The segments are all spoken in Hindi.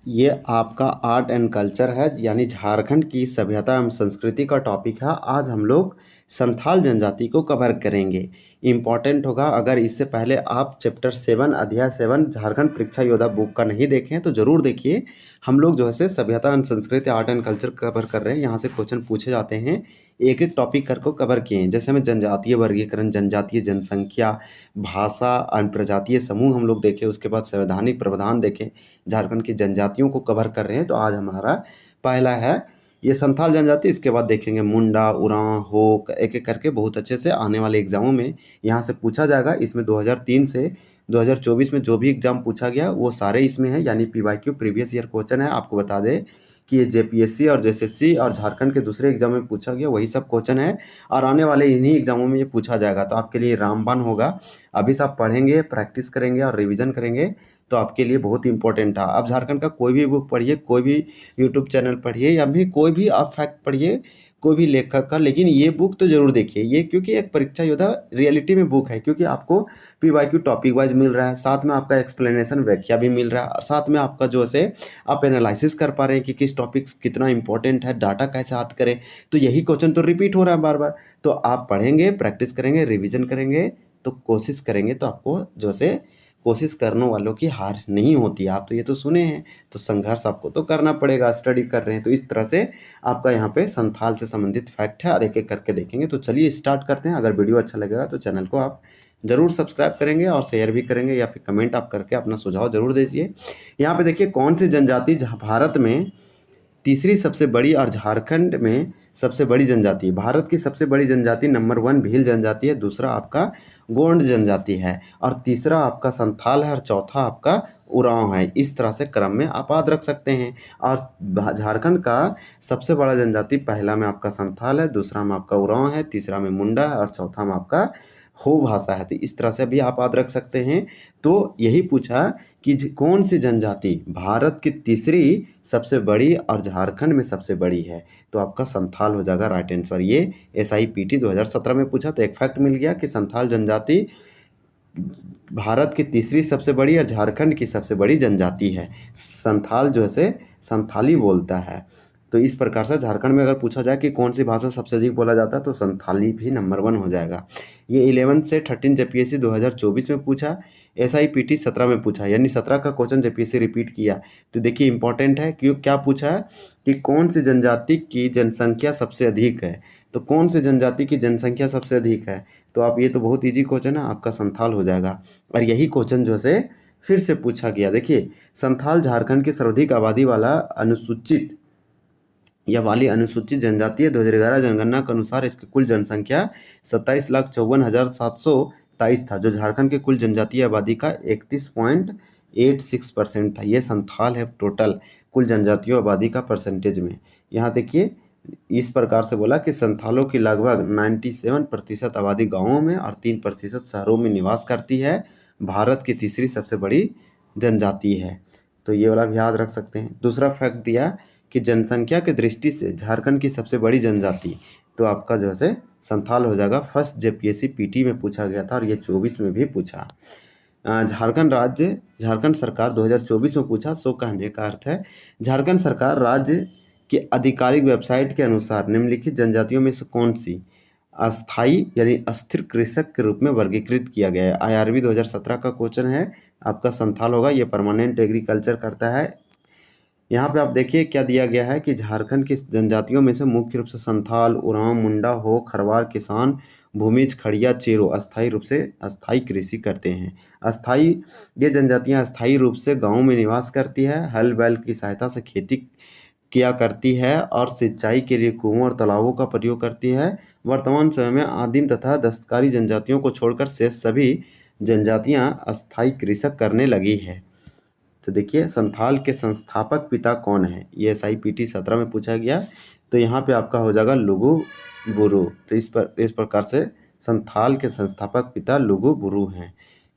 ये आपका आर्ट एंड कल्चर है, यानी झारखंड की सभ्यता एवं संस्कृति का टॉपिक है। आज हम लोग संथाल जनजाति को कवर करेंगे। इम्पॉर्टेंट होगा, अगर इससे पहले आप चैप्टर 7 अध्याय 7 झारखंड परीक्षा योद्धा बुक का नहीं देखें तो ज़रूर देखिए। हम लोग जो है सभ्यता एवं संस्कृति आर्ट एंड कल्चर कवर कर रहे हैं। यहाँ से क्वेश्चन पूछे जाते हैं, एक एक टॉपिक कर को कवर किए हैं। जैसे हमें जनजातीय वर्गीकरण, जनजातीय जनसंख्या, भाषा, अन्य प्रजातीय समूह हम लोग देखे, उसके बाद संवैधानिक प्रावधान देखे, झारखंड की जनजातियों को कवर कर रहे हैं। तो आज हमारा पहला है ये संथाल जनजाति। इसके बाद देखेंगे मुंडा, उरांव, हो, एक एक करके बहुत अच्छे से आने वाले एग्जामों में यहाँ से पूछा जाएगा। इसमें 2003 से 2024 में जो भी एग्जाम पूछा गया वो सारे इसमें है, यानी पीवाईक्यू प्रीवियस ईयर क्वेश्चन है। आपको बता दें कि ये जेपीएससी और जेएसएससी और झारखंड के दूसरे एग्जाम में पूछा गया वही सब क्वेश्चन है, और आने वाले इन्हीं एग्जामों में ये पूछा जाएगा। तो आपके लिए रामबाण होगा। अभी से आप पढ़ेंगे, प्रैक्टिस करेंगे और रिवीजन करेंगे तो आपके लिए बहुत इंपॉर्टेंट है। आप झारखंड का कोई भी बुक पढ़िए, कोई भी यूट्यूब चैनल पढ़िए, या फिर कोई भी आप फैक्ट पढ़िए, कोई भी लेखक का, लेकिन ये बुक तो ज़रूर देखिए ये, क्योंकि एक परीक्षा योद्धा रियलिटी में बुक है। क्योंकि आपको पीवाईक्यू टॉपिक वाइज मिल रहा है, साथ में आपका एक्सप्लेनेशन व्याख्या भी मिल रहा है, और साथ में आपका जो है आप एनालिसिस कर पा रहे हैं कि किस टॉपिक कितना इंपॉर्टेंट है, डाटा कैसे याद करें। तो यही क्वेश्चन तो रिपीट हो रहा है बार बार। तो आप पढ़ेंगे, प्रैक्टिस करेंगे, रिविजन करेंगे, तो कोशिश करेंगे तो आपको जो से कोशिश करने वालों की हार नहीं होती। आप तो ये तो सुने हैं, तो संघर्ष आपको तो करना पड़ेगा। स्टडी कर रहे हैं तो इस तरह से आपका यहाँ पे संथाल से संबंधित फैक्ट है, और एक एक करके देखेंगे। तो चलिए स्टार्ट करते हैं। अगर वीडियो अच्छा लगेगा तो चैनल को आप ज़रूर सब्सक्राइब करेंगे और शेयर भी करेंगे, या फिर कमेंट आप करके अपना सुझाव ज़रूर दीजिए। यहाँ पे देखिए कौन सी जनजाति भारत में तीसरी सबसे बड़ी और झारखंड में सबसे बड़ी जनजाति है। भारत की सबसे बड़ी जनजाति नंबर 1 भील जनजाति है, दूसरा आपका गोंड जनजाति है, और तीसरा आपका संथाल है, और चौथा आपका उरांव है। इस तरह से क्रम में आप याद रख सकते हैं। और झारखंड का सबसे बड़ा जनजाति पहला में आपका संथाल है, दूसरा में आपका उरांव है, तीसरा में मुंडा है, और चौथा में आपका हो भाषा है। तो इस तरह से भी आप याद रख सकते हैं। तो यही पूछा कि कौन सी जनजाति भारत की तीसरी सबसे बड़ी और झारखंड में सबसे बड़ी है, तो आपका संथाल हो जाएगा राइट आंसर। ये SIPT 2017 में पूछा, तो एक फैक्ट मिल गया कि संथाल जनजाति भारत की तीसरी सबसे बड़ी और झारखंड की सबसे बड़ी जनजाति है। संथाल जो है संथाली बोलता है। तो इस प्रकार से झारखंड में अगर पूछा जाए कि कौन सी भाषा सबसे अधिक बोला जाता है तो संथाली भी नंबर 1 हो जाएगा। ये 11 से 13 जेपीएससी 2024 में पूछा, SIPT 17 में पूछा, यानी 17 का क्वेश्चन जेपीएससी रिपीट किया। तो देखिए इंपॉर्टेंट है, क्यों क्या पूछा है कि कौन सी जनजाति की जनसंख्या सबसे अधिक है। तो कौन सी जनजाति की जनसंख्या सबसे अधिक है, तो आप ये तो बहुत ईजी क्वेश्चन है, आपका संथाल हो जाएगा। और यही क्वेश्चन जो है फिर से पूछा गया। देखिए संथाल झारखंड की सर्वाधिक आबादी वाला अनुसूचित जनजाति है। 2011 जनगणना के अनुसार इसकी कुल जनसंख्या 27,54,723 था, जो झारखंड की कुल जनजातीय आबादी का 31.86% था। ये संथाल है टोटल कुल जनजातीय आबादी का परसेंटेज में। यहाँ देखिए इस प्रकार से बोला कि संथालों की लगभग 97% आबादी गाँवों में और 3% शहरों में निवास करती है। भारत की तीसरी सबसे बड़ी जनजाति है, तो ये वाला भी याद रख सकते हैं। दूसरा फैक्ट दिया कि जनसंख्या की दृष्टि से झारखंड की सबसे बड़ी जनजाति, तो आपका जो है संथाल हो जाएगा। फर्स्ट जेपीएससी PT में पूछा गया था, और ये 24 में भी पूछा। झारखंड सरकार 2024 में पूछा। सो कहने का अर्थ है झारखंड सरकार राज्य की आधिकारिक वेबसाइट के अनुसार निम्नलिखित जनजातियों में से कौन सी अस्थाई यानी अस्थिर कृषक के रूप में वर्गीकृत किया गया है। IRB 2017 का क्वेश्चन है, आपका संथाल होगा। ये परमानेंट एग्रीकल्चर करता है। यहाँ पे आप देखिए क्या दिया गया है कि झारखंड की जनजातियों में से मुख्य रूप से संथाल, उरांव, मुंडा, हो, खरवार, किसान, भूमिज, खड़िया, चेरो अस्थायी रूप से अस्थायी कृषि करते हैं। अस्थायी ये जनजातियाँ अस्थायी रूप से गाँव में निवास करती है, हल बैल की सहायता से खेती किया करती है, और सिंचाई के लिए कुओं और तालाबों का प्रयोग करती है। वर्तमान समय में आदिम तथा दस्तकारी जनजातियों को छोड़कर शेष सभी जनजातियाँ अस्थायी कृषक करने लगी है। तो देखिए संथाल के संस्थापक पिता कौन है, ये SIPT 17 में पूछा गया। तो यहाँ पे आपका हो जाएगा लुगु बुरु। तो इस प्रकार से संथाल के संस्थापक पिता लुगु बुरु हैं।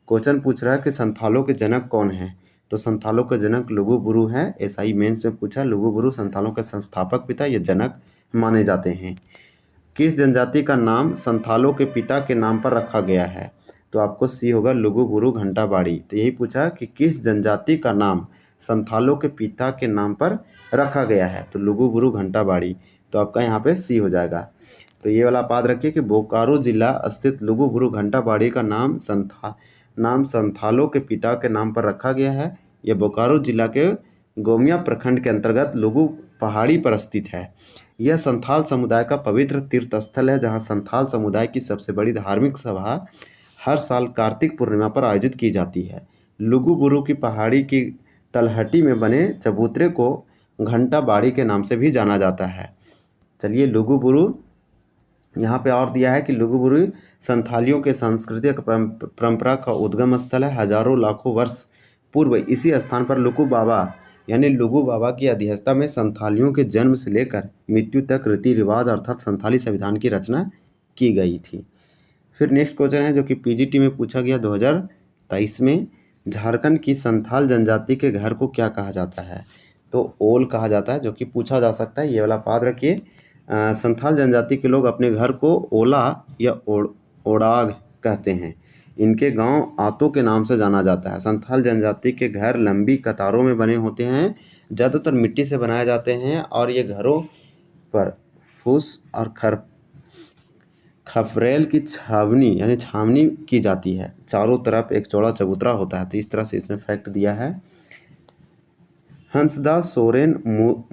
क्वेश्चन पूछ रहा है कि संथालों के जनक कौन है, तो संथालों के जनक लुगु बुरु हैं। SI मेंस में पूछा, लुगु बुरु संथालों के संस्थापक पिता ये जनक माने जाते हैं। किस जनजाति का नाम संथालों के पिता के नाम पर रखा गया है, तो आपको C होगा लुगु बुरु घंटाबाड़ी। तो यही पूछा कि किस जनजाति का नाम संथालों के पिता के नाम पर रखा गया है? तो लुगु बुरु घंटा बाड़ी, तो आपका यहाँ पे सी हो जाएगा। तो ये वाला आप याद रखिए कि बोकारो जिला स्थित लुगु बुरु घंटा बाड़ी का नाम संथालों के पिता के नाम पर रखा गया है। यह बोकारो जिला के गोमिया प्रखंड के अंतर्गत लुगु पहाड़ी पर स्थित है। यह संथाल समुदाय का पवित्र तीर्थ स्थल है, जहाँ संथाल समुदाय की सबसे बड़ी धार्मिक सभा हर साल कार्तिक पूर्णिमा पर आयोजित की जाती है। लुगु बुरु की पहाड़ी की तलहटी में बने चबूतरे को घंटा बाड़ी के नाम से भी जाना जाता है। चलिए, लुगु बुरु यहाँ पे और दिया है कि लुगु बुरु संथालियों के सांस्कृतिक परंपरा का उद्गम स्थल है। हजारों लाखों वर्ष पूर्व इसी स्थान पर लुगु बाबा यानी लुगु बाबा की अध्यक्षता में संथालियों के जन्म से लेकर मृत्यु तक रीति रिवाज अर्थात संथाली संविधान की रचना की गई थी। फिर नेक्स्ट क्वेश्चन है जो कि पीजीटी में पूछा गया 2023 में, झारखंड की संथाल जनजाति के घर को क्या कहा जाता है? तो ओल कहा जाता है, जो कि पूछा जा सकता है। ये वाला याद रखिए। संथाल जनजाति के लोग अपने घर को ओला या ओड़ाग कहते हैं। इनके गांव आतो के नाम से जाना जाता है। संथाल जनजाति के घर लंबी कतारों में बने होते हैं, ज़्यादातर मिट्टी से बनाए जाते हैं और ये घरों पर फूस और खफरेल की छावनी की जाती है। चारों तरफ एक चौड़ा चबूतरा होता है। तो इस तरह से इसमें फैक्ट दिया है। हंसदास सोरेन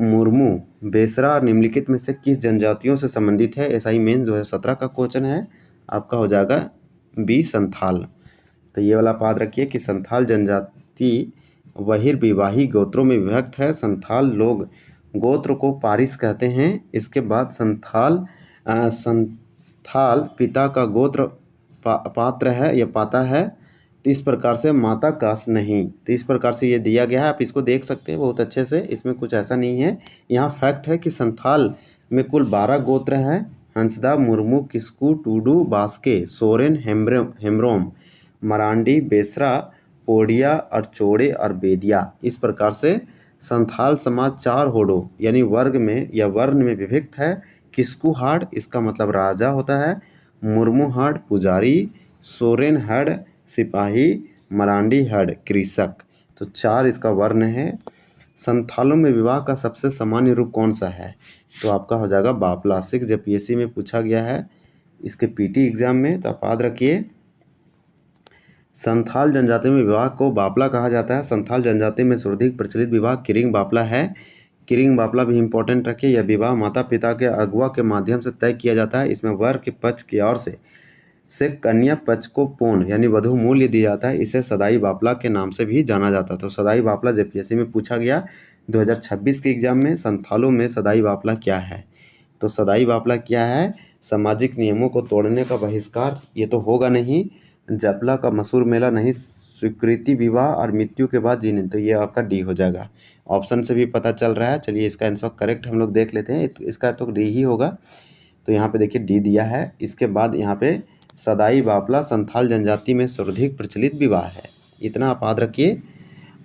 मुर्मू बेसरा और निम्नलिखित में से किस जनजातियों से संबंधित है? एसआई मेंस 2017 का क्वेश्चन है, आपका हो जाएगा बी संथाल। तो ये वाला याद रखिए कि संथाल जनजाति बहिर्विवाही गोत्रों में विभक्त है। संथाल लोग गोत्र को पारिस कहते हैं। इसके बाद संथाल पिता का गोत्र पात्र है या पाता है। तो इस प्रकार से माता कास नहीं। तो इस प्रकार से ये दिया गया है, आप इसको देख सकते हैं बहुत अच्छे से। इसमें कुछ ऐसा नहीं है। यहाँ फैक्ट है कि संथाल में कुल 12 गोत्र हैं। हंसदा, मुर्मू, किस्कू, टूडू, बास्के, सोरेन, हेम्ब्रोम, मरांडी, बेसरा, ओडिया और चोड़े और बेदिया। इस प्रकार से संथाल समाज 4 होड़ों यानी वर्ग में या वर्ण में विभक्त है। किस्कू हाड़, इसका मतलब राजा होता है। मुर्मू हाड़ पुजारी, सोरेन हड़ सिपाही, मरांडी हड़ कृषक। तो 4 इसका वर्ण है। संथालों में विवाह का सबसे सामान्य रूप कौन सा है? तो आपका हो जाएगा बापला। 6 पीएससी में पूछा गया है इसके पीटी एग्जाम में। तो आप याद रखिए, संथाल जनजाति में विवाह को बापला कहा जाता है। संथाल जनजाति में सर्वाधिक प्रचलित विवाह किरिंग बापला है। किरिंग बापला भी इंपॉर्टेंट रखिए। यह विवाह माता पिता के अगुआ के माध्यम से तय किया जाता है। इसमें वर के पक्ष की ओर से कन्या पक्ष को पौन यानी वधु मूल्य दिया जाता है। इसे सदाई बापला के नाम से भी जाना जाता है। तो सदाई बापला जेपीएससी में पूछा गया 2026 के एग्जाम में। संथालों में सदाई बापला क्या है? तो सदाई बापला क्या है? सामाजिक नियमों को तोड़ने का बहिष्कार। ये तो होगा नहीं। जपला का मशहूर मेला नहीं। स्वीकृति विवाह और मृत्यु के बाद जीने। तो ये आपका डी हो जाएगा। ऑप्शन से भी पता चल रहा है। चलिए, इसका आंसर करेक्ट हम लोग देख लेते हैं। इसका तो डी ही होगा। तो यहाँ पे देखिए डी दिया है। इसके बाद यहाँ पे सदाई बापला संथाल जनजाति में सर्वाधिक प्रचलित विवाह है। इतना आप याद रखिए।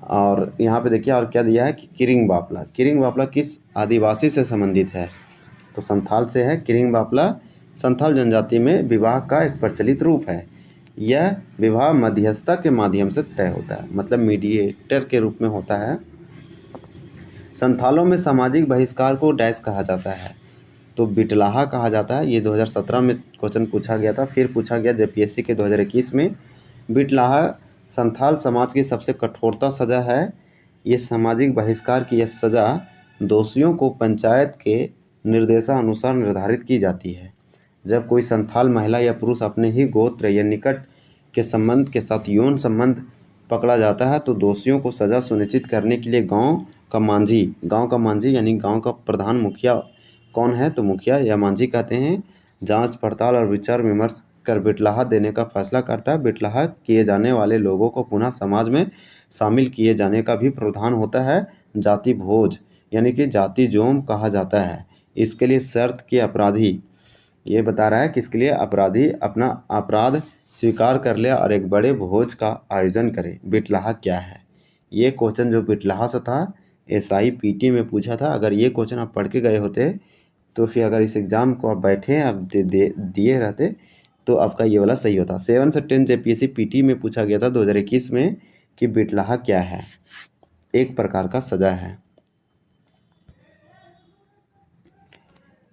और यहाँ पे देखिए और क्या दिया है कि किरिंग बापला। किरिंग बापला किस आदिवासी से संबंधित है? तो संथाल से है। किरिंग बापला संथाल जनजाति में विवाह का एक प्रचलित रूप है। यह विवाह मध्यस्थता के माध्यम से तय होता है, मतलब मीडिएटर के रूप में होता है। संथालों में सामाजिक बहिष्कार को डैश कहा जाता है? तो बिटलाहा कहा जाता है। ये 2017 में क्वेश्चन पूछा गया था। फिर पूछा गया जेपीएससी के 2021 में। बिटलाहा संथाल समाज की सबसे कठोरता सज़ा है। ये सामाजिक बहिष्कार की यह सज़ा दोषियों को पंचायत के निर्देशानुसार निर्धारित की जाती है। जब कोई संथाल महिला या पुरुष अपने ही गोत्र या निकट के संबंध के साथ यौन संबंध पकड़ा जाता है तो दोषियों को सज़ा सुनिश्चित करने के लिए गांव का मांझी यानी गांव का प्रधान मुखिया कौन है? तो मुखिया या मांझी कहते हैं। जांच पड़ताल और विचार विमर्श कर बिटलाहा देने का फैसला करता है। बिटलाहा किए जाने वाले लोगों को पुनः समाज में शामिल किए जाने का भी प्रावधान होता है। जाति भोज यानी कि जाति जोम कहा जाता है। इसके लिए शर्त के अपराधी, ये बता रहा है कि इसके लिए अपराधी अपना अपराध स्वीकार कर ले और एक बड़े भोज का आयोजन करे। बिटलाहा क्या है? ये क्वेश्चन जो बिटलाहा से था एसआई पीटी में पूछा था। अगर ये क्वेश्चन आप पढ़ के गए होते तो फिर अगर इस एग्ज़ाम को आप बैठे और दिए रहते तो आपका ये वाला सही होता। 7 से 10 जेपीएससी पीटी में पूछा गया था 2021 में कि बिटलाहा क्या है। एक प्रकार का सजा है।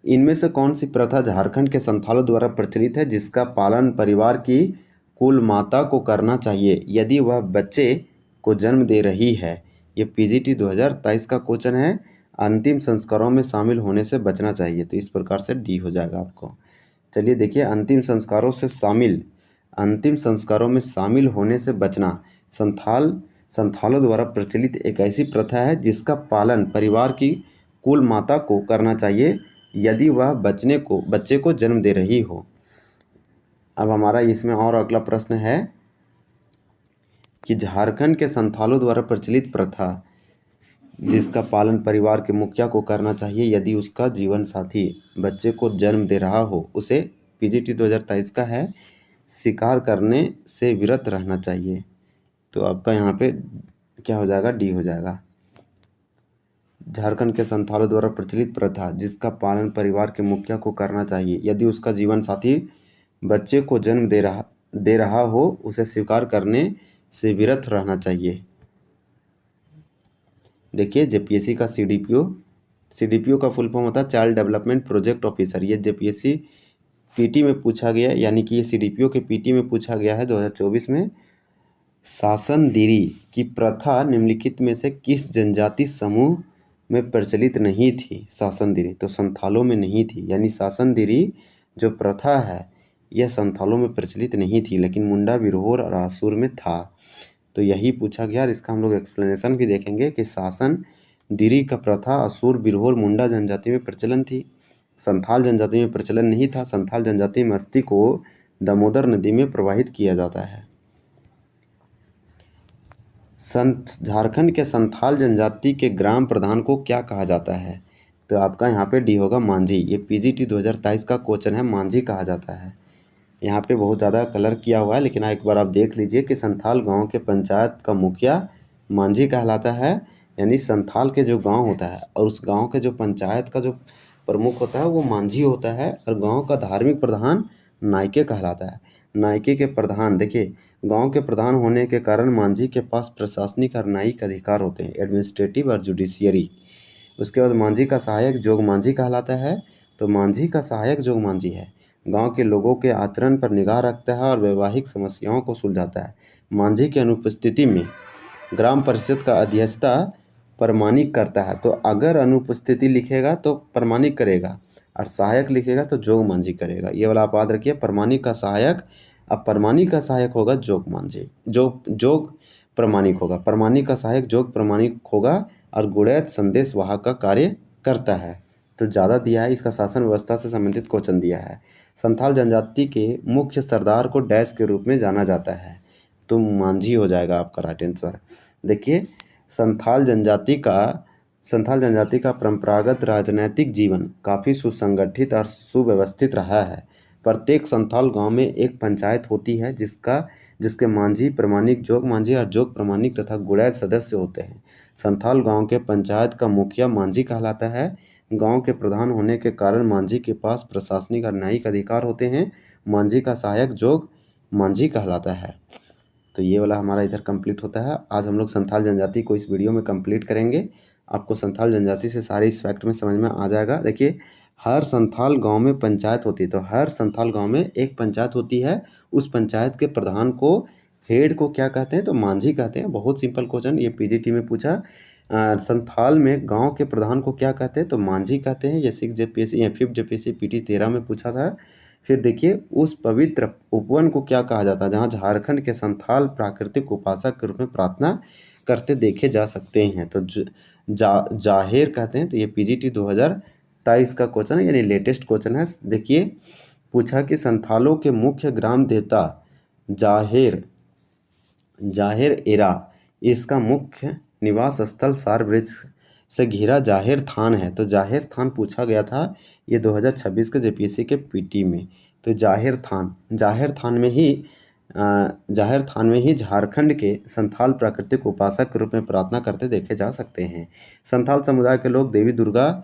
इनमें से कौन सी प्रथा झारखंड के संथालों द्वारा प्रचलित है जिसका पालन परिवार की कुल माता को करना चाहिए यदि वह बच्चे को जन्म दे रही है? ये पीजीटी 2023 का क्वेश्चन है। अंतिम संस्कारों में शामिल होने से बचना चाहिए, तो इस प्रकार से डी हो जाएगा आपको। चलिए देखिए, अंतिम संस्कारों में शामिल होने से बचना संथालों द्वारा प्रचलित एक ऐसी प्रथा है जिसका पालन परिवार की कुल माता को करना चाहिए यदि वह बच्चे को जन्म दे रही हो। अब हमारा इसमें और अगला प्रश्न है कि झारखंड के संथालों द्वारा प्रचलित प्रथा जिसका पालन परिवार के मुखिया को करना चाहिए यदि उसका जीवन साथी बच्चे को जन्म दे रहा हो, उसे पीजीटी 2023 का है, शिकार करने से विरत रहना चाहिए। तो आपका यहाँ पे क्या हो जाएगा? डी हो जाएगा। झारखंड के संथालों द्वारा प्रचलित प्रथा जिसका पालन परिवार के मुखिया को करना चाहिए यदि उसका जीवन साथी बच्चे को जन्म दे रहा हो, उसे स्वीकार करने से विरत रहना चाहिए। देखिए, जेपीएससी का सीडीपीओ का फुल फॉर्म होता है चाइल्ड डेवलपमेंट प्रोजेक्ट ऑफिसर। ये जेपीएससी पीटी में पूछा गया, यानी कि ये सीडीपीओ के पीटी में पूछा गया है 2024 में। शासनदिरी की प्रथा निम्नलिखित में से किस जनजाति समूह में प्रचलित नहीं थी? शासनदिरी तो संथालों में नहीं थी, यानी शासनदिरी जो प्रथा है यह संथालों में प्रचलित नहीं थी, लेकिन मुंडा, बिरहोर और आसुर में था। तो यही पूछा गया और इसका हम लोग एक्सप्लेनेशन भी देखेंगे कि शासनदिरी का प्रथा असुर, बिरहोर, मुंडा जनजाति में प्रचलन थी, संथाल जनजाति में प्रचलन नहीं था। संथाल जनजाति में अस्थि को दामोदर नदी में प्रवाहित किया जाता है। झारखंड के संथाल जनजाति के ग्राम प्रधान को क्या कहा जाता है? तो आपका यहाँ पे डी होगा मांझी। ये पीजीटी 2023 का क्वेश्चन है, मांझी कहा जाता है। यहाँ पे बहुत ज़्यादा कलर किया हुआ है, लेकिन एक बार आप देख लीजिए कि संथाल गांव के पंचायत का मुखिया मांझी कहलाता है, यानी संथाल के जो गांव होता है और उस गांव के जो पंचायत का जो प्रमुख होता है वो मांझी होता है, और गांव का धार्मिक प्रधान नायके कहलाता है। नायके के प्रधान, देखिए, गांव के प्रधान होने के कारण मांझी के पास प्रशासनिक और न्यायिक अधिकार होते हैं, एडमिनिस्ट्रेटिव और जुडिशियरी। उसके बाद मांझी का सहायक जोग मांझी कहलाता है। तो मांझी का सहायक जोग मांझी है, गांव के लोगों के आचरण पर निगाह रखता है और वैवाहिक समस्याओं को सुलझाता है। मांझी की अनुपस्थिति में ग्राम परिषद का अध्यक्षता प्रमाणिक करता है। तो अगर अनुपस्थिति लिखेगा तो प्रमाणिक करेगा, और सहायक लिखेगा तो जोग मांझी करेगा। ये वाला आप याद रखिए, प्रमाणिक का सहायक, अब प्रमाणिक का सहायक होगा जोग मांझी, जोग प्रमाणिक होगा, प्रमाणिक का सहायक जोग प्रमाणिक होगा, और गुड़ैत संदेश वाहक का कार्य करता है। तो ज़्यादा दिया है, इसका शासन व्यवस्था से संबंधित क्वेश्चन दिया है। संथाल जनजाति के मुख्य सरदार को डैश के रूप में जाना जाता है, तो मांझी हो जाएगा आपका राइट आंसर। देखिए, संथाल जनजाति का परंपरागत राजनैतिक जीवन काफ़ी सुसंगठित और सुव्यवस्थित रहा है। प्रत्येक संथाल गांव में एक पंचायत होती है जिसके मांझी, प्रमाणिक, जोग मांझी और जोग प्रमाणिक तथा गुड़ैत सदस्य होते हैं। संथाल गांव के पंचायत का मुखिया मांझी कहलाता है। गांव के प्रधान होने के कारण मांझी के पास प्रशासनिक और न्यायिक अधिकार होते हैं। मांझी का सहायक जोग मांझी कहलाता है। तो ये वाला हमारा इधर कंप्लीट होता है। आज हम लोग संथाल जनजाति को इस वीडियो में कंप्लीट करेंगे। आपको संथाल जनजाति से सारे इस फैक्ट में समझ में आ जाएगा। देखिए, हर संथाल गांव में पंचायत होती है, तो हर संथाल गांव में एक पंचायत होती है। उस पंचायत के प्रधान को, हेड को क्या कहते हैं? तो मांझी कहते हैं। बहुत सिंपल क्वेश्चन, ये पीजीटी में पूछा। संथाल में गांव के प्रधान को क्या कहते हैं? तो मांझी कहते हैं। ये 6 जेपीएससी या 5 जेपीएससी पीटी 13 में पूछा था। फिर देखिए, उस पवित्र उपवन को क्या कहा जाता है जहाँ झारखंड के संथाल प्राकृतिक उपासक के रूप में प्रार्थना करते देखे जा सकते हैं? तो जाहेर कहते हैं। तो ये पीजीटी 2023 का क्वेश्चन है, यानी लेटेस्ट क्वेश्चन है। देखिए, पूछा कि संथालों के मुख्य ग्राम देवता जाहेर एरा, इसका मुख्य निवास स्थल सार वृक्ष से घिरा जाहेर थान है। तो जाहेर थान पूछा गया था ये 2026 के जेपीएससी के पीटी में। तो जाहेर थान में ही झारखंड के संथाल प्राकृतिक उपासक के रूप में प्रार्थना करते देखे जा सकते हैं। संथाल समुदाय के लोग देवी दुर्गा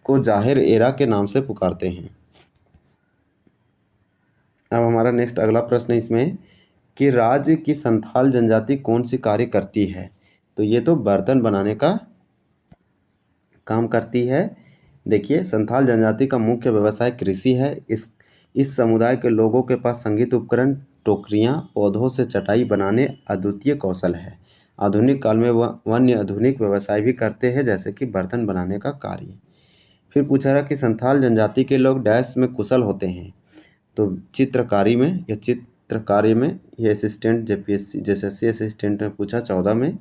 को जाहेर एरा के नाम से पुकारते हैं। अब हमारा नेक्स्ट अगला प्रश्न इसमें कि राज्य की संथाल जनजाति कौन सी कार्य करती है? तो ये तो बर्तन बनाने का काम करती है। देखिए, संथाल जनजाति का मुख्य व्यवसाय कृषि है। इस समुदाय के लोगों के पास संगीत उपकरण, टोकरियाँ, पौधों से चटाई बनाने अद्वितीय कौशल है। आधुनिक काल में वह वन्य आधुनिक व्यवसाय भी करते हैं, जैसे कि बर्तन बनाने का कार्य। फिर पूछा गया कि संथाल जनजाति के लोग डैश में कुशल होते हैं। तो चित्रकारी में या चित्रकारी में ये असिस्टेंट जेपीएससी जेएसएससी असिस्टेंट ने पूछा 14 में।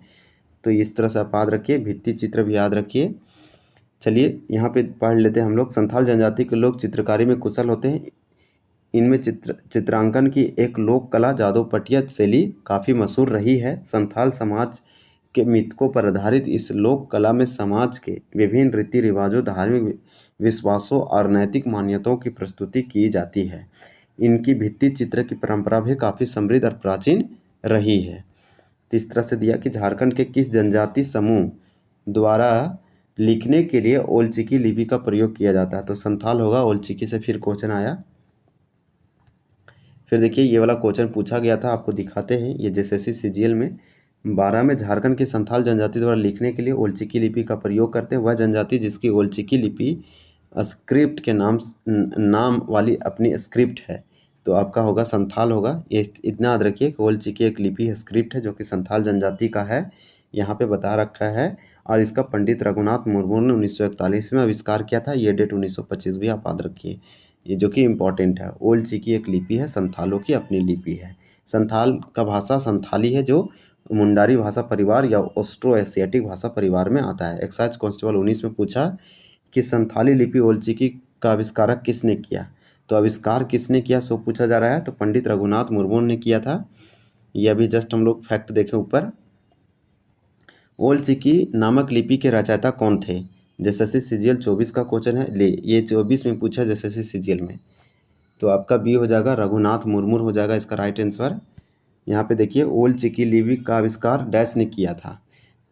तो इस तरह से आप याद रखिए, भित्ति चित्र भी याद रखिए। चलिए यहाँ पे पढ़ लेते हैं हम लोग। संथाल जनजाति के लोग चित्रकारी में कुशल होते हैं। इनमें चित्रांकन की एक लोक कला जादू पटिया शैली काफ़ी मशहूर रही है। संथाल समाज के मिथकों पर आधारित इस लोक कला में समाज के विभिन्न रीति रिवाजों, धार्मिक विश्वासों और नैतिक मान्यताओं की प्रस्तुति की जाती है। इनकी भित्ति चित्र की परंपरा भी काफ़ी समृद्ध और प्राचीन रही है। तो इस तरह से दिया कि झारखंड के किस जनजाति समूह द्वारा लिखने के लिए ओल चिकी लिपि का प्रयोग किया जाता है। तो संथाल होगा। ओल चिकी से फिर क्वेश्चन आया। फिर देखिए, ये वाला क्वेश्चन पूछा गया था, आपको दिखाते हैं। ये जेएसएससी सीजीएल में 12 में झारखंड की संथाल जनजाति द्वारा लिखने के लिए ओल चिकी लिपि का प्रयोग करते हैं वह जनजाति जिसकी ओल चिकी लिपि स्क्रिप्ट के नाम वाली अपनी स्क्रिप्ट है। तो आपका होगा संथाल होगा। ये इतना याद रखिए कि ओल चिकी एक लिपि है, स्क्रिप्ट है, जो कि संथाल जनजाति का है, यहाँ पे बता रखा है। और इसका पंडित रघुनाथ मुर्मू ने 1941 में आविष्कार किया था। ये डेट 1925 भी आप याद रखिए, ये जो कि इम्पॉर्टेंट है। ओल चिकी एक लिपि है, संथालों की अपनी लिपि है। संथाल का भाषा संथाली है, जो मुंडारी भाषा परिवार या ऑस्ट्रो एशियाटिक भाषा परिवार में आता है। एक्साइज कांस्टेबल 19 में पूछा कि संथाली लिपि ओल चिकी का आविष्कारक किसने किया। तो आविष्कार किसने किया सो पूछा जा रहा है। तो पंडित रघुनाथ मुर्मू ने किया था। ये अभी जस्ट हम लोग फैक्ट देखें ऊपर। ओल चिकी नामक लिपि के रचयिता कौन थे। जेएसएससी सीजीएल 24 का क्वेश्चन है। ये 24 में पूछा जेएसएससी सीजीएल में। तो आपका बी हो जाएगा, रघुनाथ मुर्मू हो जाएगा इसका राइट आंसर। यहाँ पे देखिए, ओल चिकी लिपि का आविष्कार डैश ने किया था।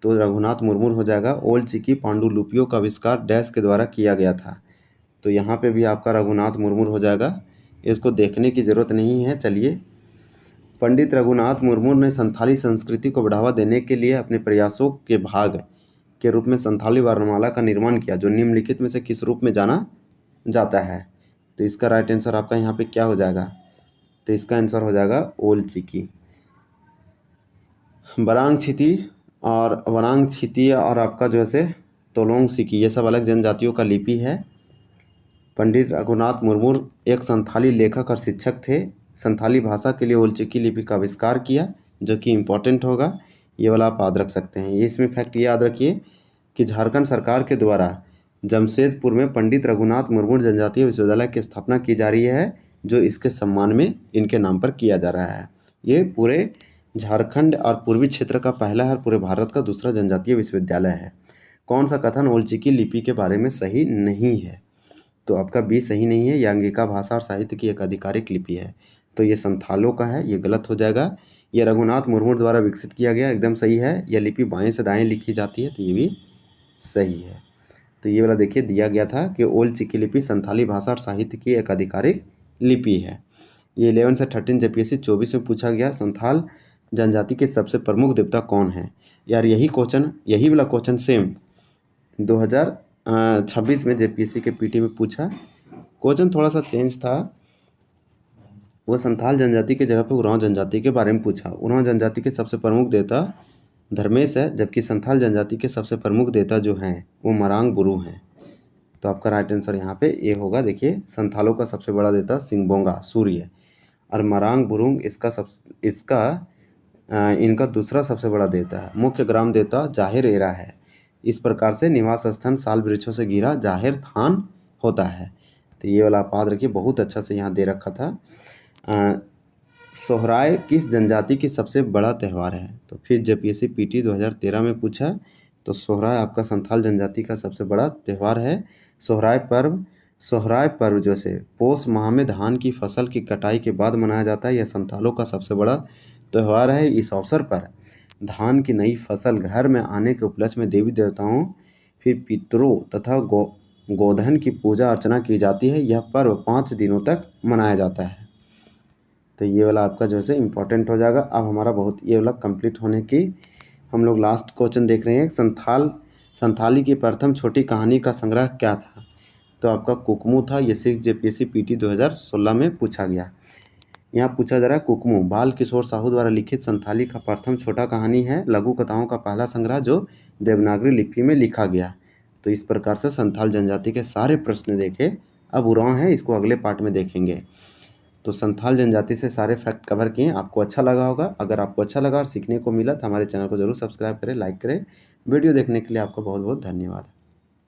तो रघुनाथ मुर्मू हो जाएगा। ओल चिकी पांडुलिपियों का आविष्कार डैश के द्वारा किया गया था। तो यहाँ पे भी आपका रघुनाथ मुर्मू हो जाएगा। इसको देखने की ज़रूरत नहीं है। चलिए, पंडित रघुनाथ मुर्मू ने संथाली संस्कृति को बढ़ावा देने के लिए अपने प्रयासों के भाग के रूप में संथाली वर्णमाला का निर्माण किया, जो निम्नलिखित में से किस रूप में जाना जाता है। तो इसका राइट आंसर आपका यहाँ पे क्या हो जाएगा। तो इसका आंसर हो जाएगा ओल चिकी। बरांग छिती और आपका जो है तोलोंग सिकी, ये सब अलग जनजातियों का लिपि है। पंडित रघुनाथ मुर्मू एक संथाली लेखक और शिक्षक थे। संथाली भाषा के लिए ओल चिकी लिपि का आविष्कार किया, जो कि इम्पोर्टेंट होगा। ये वाला आप याद रख सकते हैं। ये इसमें फैक्ट ये याद रखिए कि झारखंड सरकार के द्वारा जमशेदपुर में पंडित रघुनाथ मुर्मू जनजातीय विश्वविद्यालय की स्थापना की जा रही है, जो इसके सम्मान में इनके नाम पर किया जा रहा है। ये पूरे झारखंड और पूर्वी क्षेत्र का पहला है और पूरे भारत का दूसरा जनजातीय विश्वविद्यालय है। कौन सा कथन ओल चिकी लिपि के बारे में सही नहीं है। तो आपका बी सही नहीं है। यह अंगिका भाषा और साहित्य की एक आधिकारिक लिपि है। तो ये संथालों का है, ये गलत हो जाएगा। ये रघुनाथ मुर्मू द्वारा विकसित किया गया, एकदम सही है। यह लिपि बाएं से दाएं लिखी जाती है, तो ये भी सही है। तो ये वाला देखिए, दिया गया था कि ओल चिकी लिपि संथाली भाषा और साहित्य की एक आधिकारिक लिपि है। ये 11 से 13 जेपीएससी 24 में पूछा गया, संथाल जनजाति के सबसे प्रमुख देवता कौन है। यार यही वाला क्वेश्चन सेम 2026 में जेपीएससी के पीटी में पूछा। क्वेश्चन थोड़ा सा चेंज था। वो संथाल जनजाति के जगह पे उरांव जनजाति के बारे में पूछा। उरांव जनजाति के सबसे प्रमुख देवता धर्मेश है, जबकि संथाल जनजाति के सबसे प्रमुख देवता जो हैं वो मरांग बुरू हैं। तो आपका राइट आंसर यहाँ पे ए होगा। देखिए, संथालों का सबसे बड़ा देवता सिंगबोंगा सूर्य, और मरांग बुरुंग इनका दूसरा सबसे बड़ा देवता है। मुख्य ग्राम देवता जाहिर एरा है। इस प्रकार से निवास स्थान साल वृक्षों से घिरा जाहिर थान होता है। तो ये वाला आप याद रखिए, बहुत अच्छा से यहाँ दे रखा था। सोहराय किस जनजाति की सबसे बड़ा त्यौहार है। तो फिर जेपीएससी पीटी 2013 में पूछा। तो सोहराय आपका संथाल जनजाति का सबसे बड़ा त्यौहार है। सोहराय पर्व जो से पोष माह में धान की फसल की कटाई के बाद मनाया जाता है। यह संथालों का सबसे बड़ा त्यौहार है। इस अवसर पर धान की नई फसल घर में आने के उपलक्ष्य में देवी देवताओं, फिर पितरों तथा गोधन की पूजा अर्चना की जाती है। यह पर्व 5 दिनों तक मनाया जाता है। तो ये वाला आपका जो है इम्पोर्टेंट हो जाएगा। अब हमारा बहुत ये वाला कंप्लीट होने की हम लोग लास्ट क्वेश्चन देख रहे हैं, संथाली की प्रथम छोटी कहानी का संग्रह क्या था? तो आपका कुकमू था। ये 6 जेपीएससी पीटी 2016 में पूछा गया। यहाँ पूछा जा रहा है कुकमू बाल किशोर साहू द्वारा लिखित संथाली का प्रथम छोटा कहानी है, लघु कथाओं का पहला संग्रह जो देवनागरी लिपि में लिखा गया। तो इस प्रकार से संथाल जनजाति के सारे प्रश्न देखे। अब उरांव है, इसको अगले पार्ट में देखेंगे। तो संथाल जनजाति से सारे फैक्ट कवर किए। आपको अच्छा लगा होगा। अगर आपको अच्छा लगा और सीखने को मिला तो हमारे चैनल को जरूर सब्सक्राइब करें, लाइक करें। वीडियो देखने के लिए आपका बहुत बहुत धन्यवाद।